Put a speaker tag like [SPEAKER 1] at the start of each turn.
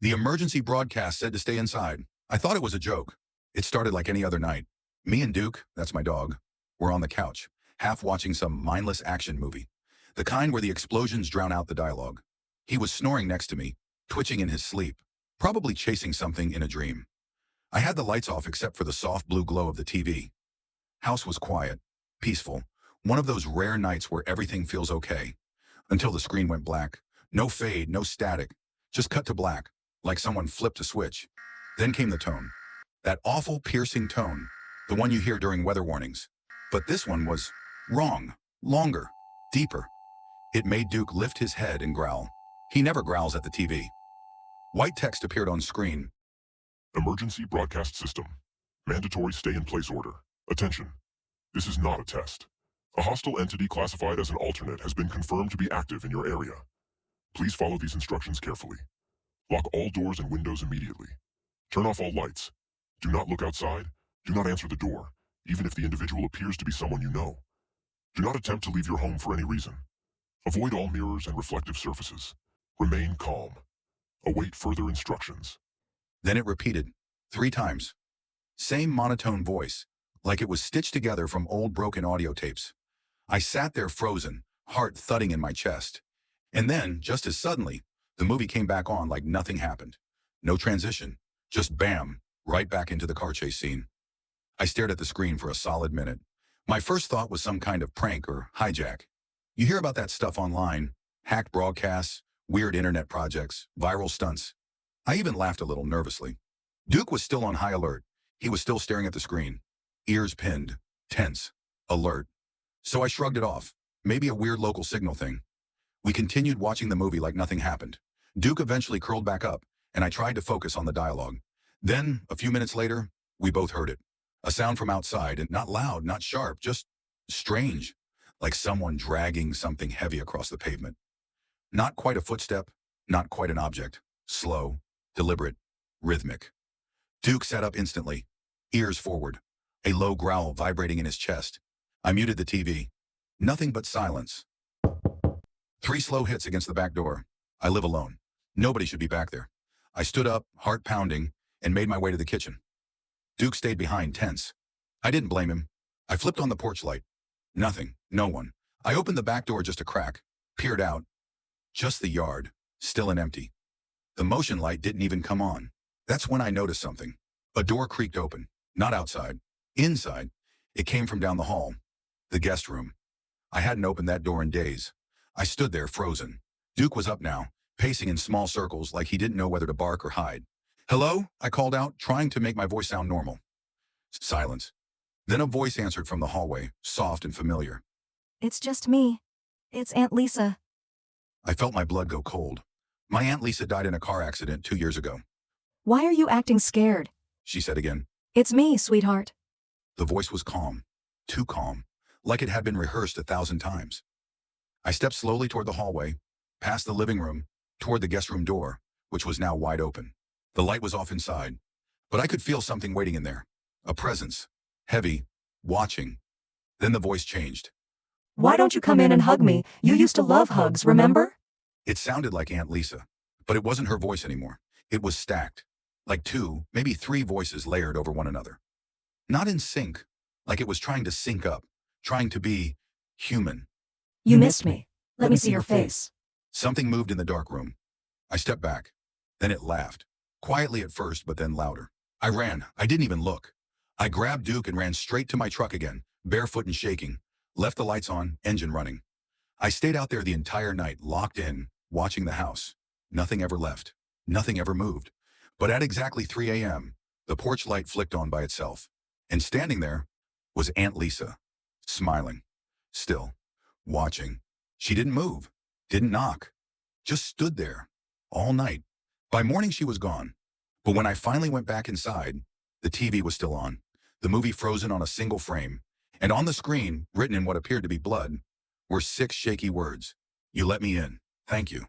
[SPEAKER 1] The emergency broadcast said to stay inside. I thought it was a joke. It started like any other night. Me and Duke, that's my dog, were on the couch, half watching some mindless action movie. The kind where the explosions drown out the dialogue. He was snoring next to me, twitching in his sleep, probably chasing something in a dream. I had the lights off except for the soft blue glow of the TV. House was quiet, peaceful, one of those rare nights where everything feels okay. Until the screen went black. No fade, no static, just cut to black, like someone flipped a switch. Then came the tone. That awful, piercing tone, the one you hear during weather warnings. But this one was wrong, longer, deeper. It made Duke lift his head and growl. He never growls at the TV. White text appeared on screen.
[SPEAKER 2] Emergency broadcast system. Mandatory stay-in-place order. Attention. This is not a test. A hostile entity classified as an alternate has been confirmed to be active in your area. Please follow these instructions carefully. Lock all doors and windows immediately. Turn off all lights. Do not look outside. Do not answer the door, even if the individual appears to be someone you know. Do not attempt to leave your home for any reason. Avoid all mirrors and reflective surfaces. Remain calm. Await further instructions.
[SPEAKER 1] Then it repeated, 3 times. Same monotone voice, like it was stitched together from old broken audio tapes. I sat there frozen, heart thudding in my chest. And then, just as suddenly, the movie came back on like nothing happened. No transition, just bam, right back into the car chase scene. I stared at the screen for a solid minute. My first thought was some kind of prank or hijack. You hear about that stuff online, hacked broadcasts, weird internet projects, viral stunts. I even laughed a little nervously. Duke was still on high alert. He was still staring at the screen, ears pinned, tense, alert. So I shrugged it off, maybe a weird local signal thing. We continued watching the movie like nothing happened. Duke eventually curled back up, and I tried to focus on the dialogue. Then, a few minutes later, we both heard it. A sound from outside, and not loud, not sharp, just strange, like someone dragging something heavy across the pavement. Not quite a footstep, not quite an object. Slow, deliberate, rhythmic. Duke sat up instantly, ears forward, a low growl vibrating in his chest. I muted the TV. Nothing but silence. 3 slow hits against the back door. I live alone. Nobody should be back there. I stood up, heart pounding, and made my way to the kitchen. Duke stayed behind, tense. I didn't blame him. I flipped on the porch light. Nothing, no one. I opened the back door just a crack, peered out. Just the yard, still and empty. The motion light didn't even come on. That's when I noticed something. A door creaked open, not outside, inside. It came from down the hall, the guest room. I hadn't opened that door in days. I stood there frozen. Duke was up now, pacing in small circles like he didn't know whether to bark or hide. Hello? I called out, trying to make my voice sound normal. Silence. Then a voice answered from the hallway, soft and familiar.
[SPEAKER 3] It's just me. It's Aunt Lisa.
[SPEAKER 1] I felt my blood go cold. My Aunt Lisa died in a car accident 2 years ago.
[SPEAKER 3] Why are you acting scared?
[SPEAKER 1] She said again.
[SPEAKER 3] It's me, sweetheart.
[SPEAKER 1] The voice was calm, too calm, like it had been rehearsed 1,000 times. I stepped slowly toward the hallway, past the living room, toward the guest room door, which was now wide open. The light was off inside, but I could feel something waiting in there. A presence, heavy, watching. Then the voice changed.
[SPEAKER 3] Why don't you come in and hug me? You used to love hugs, remember?
[SPEAKER 1] It sounded like Aunt Lisa, but it wasn't her voice anymore. It was stacked, like 2, maybe 3 voices layered over one another. Not in sync, like it was trying to sync up, trying to be human.
[SPEAKER 3] You missed me. Let me see your face.
[SPEAKER 1] Something moved in the dark room. I stepped back. Then it laughed. Quietly at first, but then louder. I ran. I didn't even look. I grabbed Duke and ran straight to my truck again, barefoot and shaking. Left the lights on, engine running. I stayed out there the entire night, locked in, watching the house. Nothing ever left. Nothing ever moved. But at exactly 3 a.m., the porch light flicked on by itself. And standing there was Aunt Lisa, smiling, still, watching. She didn't move, didn't knock, just stood there all night. By morning, she was gone. But when I finally went back inside, the TV was still on, the movie frozen on a single frame. And on the screen, written in what appeared to be blood, were 6 shaky words. You let me in. Thank you.